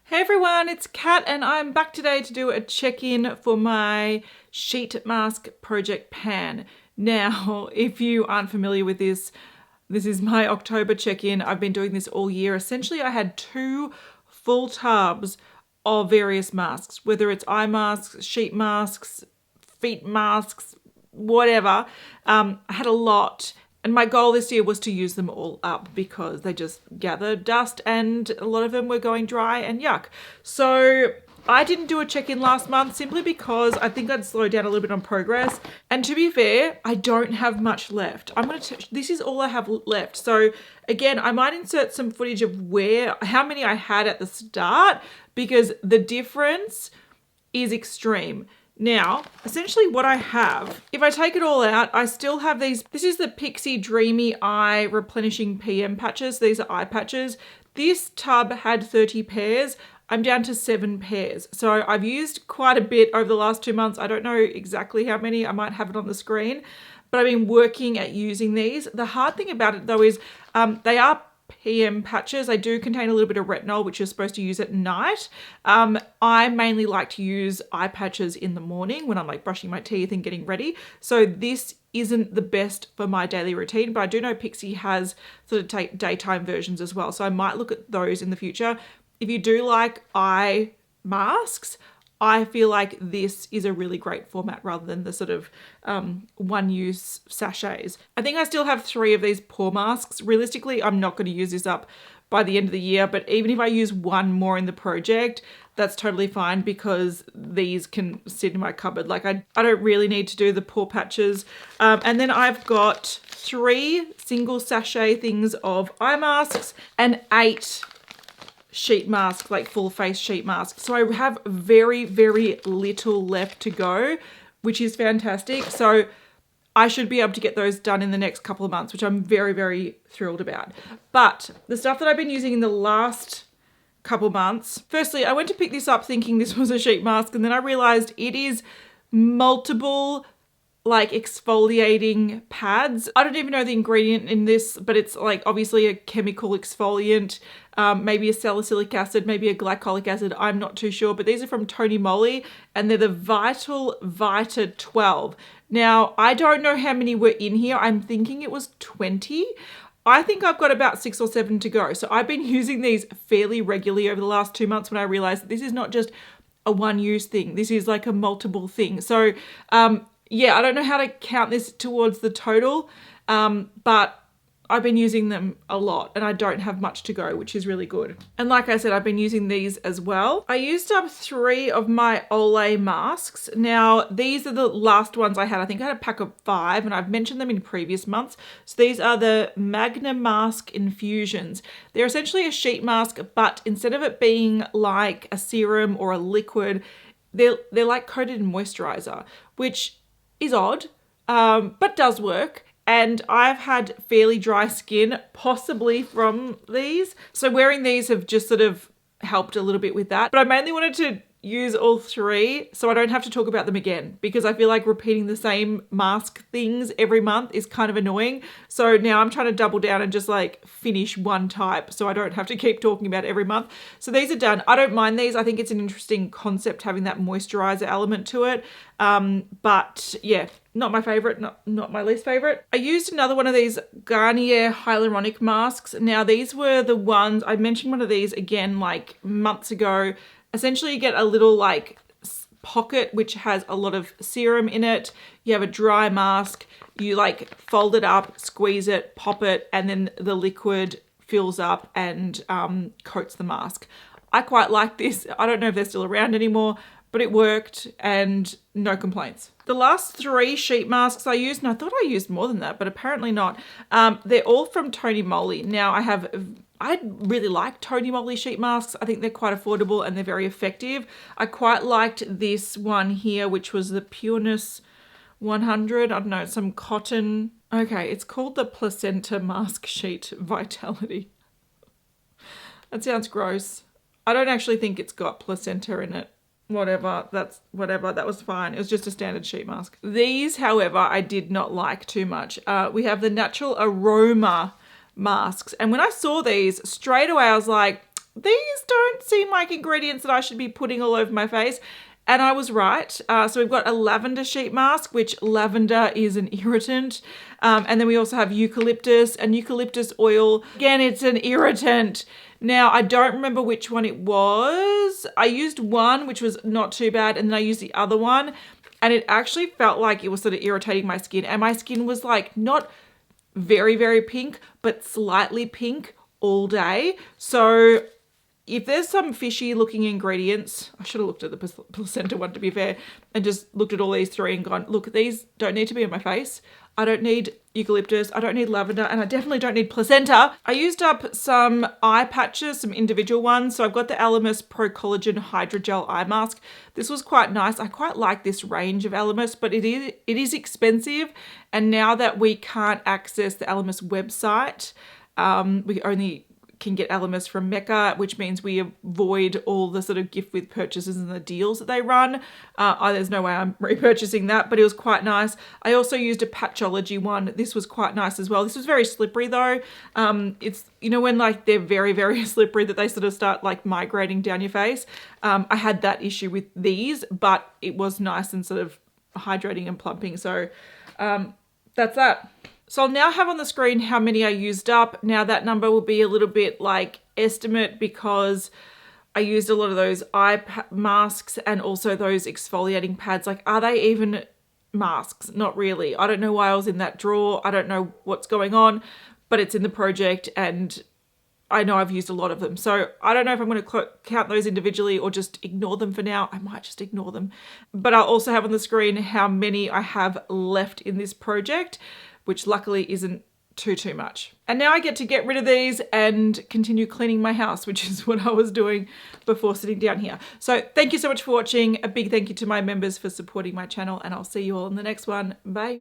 Hey everyone, it's Kat and I'm back today to do a check-in for my sheet mask project pan. Now, if you aren't familiar with this is my October check-in. I've been doing this all year. Essentially, I had 2 full tubs of various masks, whether it's eye masks, sheet masks, feet masks, whatever. I had a lot. And my goal this year was to use them all up because they just gather dust and a lot of them were going dry and yuck. So I didn't do a check-in last month simply because I think I'd slow down a little bit on progress. And to be fair, I don't have much left. This is all I have left. So again, I might insert some footage of how many I had at the start because the difference is extreme. Now, essentially what I have, if I take it all out, I still have these. This is the Pixie Dreamy Eye Replenishing PM patches. These are eye patches. This tub had 30 pairs. I'm down to 7 pairs. So I've used quite a bit over the last 2 months. I don't know exactly how many. I might have it on the screen, but I've been working at using these. The hard thing about it though is they are PM patches. They do contain a little bit of retinol, which you're supposed to use at night. I mainly like to use eye patches in the morning when I'm like brushing my teeth and getting ready. So this isn't the best for my daily routine, but I do know Pixie has sort of daytime versions as well. So I might look at those in the future. If you do like eye masks, I feel like this is a really great format rather than the sort of one-use sachets. I think I still have 3 of these pore masks. Realistically, I'm not going to use this up by the end of the year, but even if I use 1 more in the project, that's totally fine because these can sit in my cupboard. Like I don't really need to do the pore patches. And then I've got 3 single sachet things of eye masks and 8 sheet mask, like full face sheet mask. So I have very, very little left to go, which is fantastic. So I should be able to get those done in the next couple of months, which I'm very, very thrilled about. But the stuff that I've been using in the last couple months, firstly, I went to pick this up thinking this was a sheet mask, and then I realized it is multiple like exfoliating pads. I don't even know the ingredient in this, but it's like obviously a chemical exfoliant, maybe a salicylic acid, maybe a glycolic acid. I'm not too sure, but these are from Tony Moly and they're the Vital Vita 12. Now, I don't know how many were in here. I'm thinking it was 20. I think I've got about 6 or 7 to go. So I've been using these fairly regularly over the last 2 months when I realized that this is not just a one-use thing. This is like a multiple thing. So, yeah, I don't know how to count this towards the total, but I've been using them a lot and I don't have much to go, which is really good. And like I said, I've been using these as well. I used up 3 of my Olay masks. Now, these are the last ones I had. I think I had a pack of 5 and I've mentioned them in previous months. So these are the Magna Mask Infusions. They're essentially a sheet mask, but instead of it being like a serum or a liquid, they're like coated in moisturizer, which is odd, but does work. And I've had fairly dry skin, possibly from these. So wearing these have just sort of helped a little bit with that. But I mainly wanted to use all 3 so I don't have to talk about them again because I feel like repeating the same mask things every month is kind of annoying. So now I'm trying to double down and just like finish one type so I don't have to keep talking about it every month. So these are done. I don't mind these. I think it's an interesting concept having that moisturizer element to it. But yeah, not my favorite, not my least favorite. I used another one of these Garnier hyaluronic masks. Now these were the ones, I mentioned one of these again like months ago. Essentially you get a little like pocket which has a lot of serum in it. You have a dry mask, you like fold it up, squeeze it, pop it, and then the liquid fills up and coats the mask. I quite like this. I don't know if they're still around anymore, but it worked and no complaints. The last 3 sheet masks I used, and I thought I used more than that, but apparently not. They're all from Tony Moly. Now I really like Tony Moly sheet masks. I think they're quite affordable and they're very effective. I quite liked this one here, which was the Pureness 100. I don't know, some cotton. Okay, it's called the Placenta Mask Sheet Vitality. That sounds gross. I don't actually think it's got placenta in it. Whatever, that was fine. It was just a standard sheet mask. These, however, I did not like too much. We have the Natural Aroma masks. And when I saw these, straight away I was like, these don't seem like ingredients that I should be putting all over my face. And I was right. So we've got a lavender sheet mask, which lavender is an irritant. And then we also have eucalyptus and eucalyptus oil. Again, it's an irritant. Now, I don't remember which one it was. I used one, which was not too bad. And then I used the other one. And it actually felt like it was sort of irritating my skin. And my skin was like not very, very pink, but slightly pink all day. So if there's some fishy looking ingredients, I should have looked at the placenta one to be fair, and just looked at all these three and gone, look, these don't need to be on my face. I don't need eucalyptus, I don't need lavender, and I definitely don't need placenta. I used up some eye patches, some individual ones. So I've got the Almus Pro Collagen Hydrogel Eye Mask. This was quite nice. I quite like this range of Almus, but it is expensive. And now that we can't access the Almus website, we only can get Almus from Mecca, which means we avoid all the sort of gift with purchases and the deals that they run. There's no way I'm repurchasing that, but it was quite nice. I also used a Patchology one. This was quite nice as well. This was very slippery though. It's, you know, when like they're very, very slippery that they sort of start like migrating down your face. I had that issue with these, but it was nice and sort of hydrating and plumping. So that's that. So I'll now have on the screen how many I used up. Now that number will be a little bit like estimate because I used a lot of those eye masks and also those exfoliating pads. Like, are they even masks? Not really. I don't know why I was in that drawer. I don't know what's going on, but it's in the project and I know I've used a lot of them. So I don't know if I'm going to count those individually or just ignore them for now. I might just ignore them. But I'll also have on the screen how many I have left in this project, which luckily isn't too much. And now I get to get rid of these and continue cleaning my house, which is what I was doing before sitting down here. So thank you so much for watching. A big thank you to my members for supporting my channel, and I'll see you all in the next one. Bye.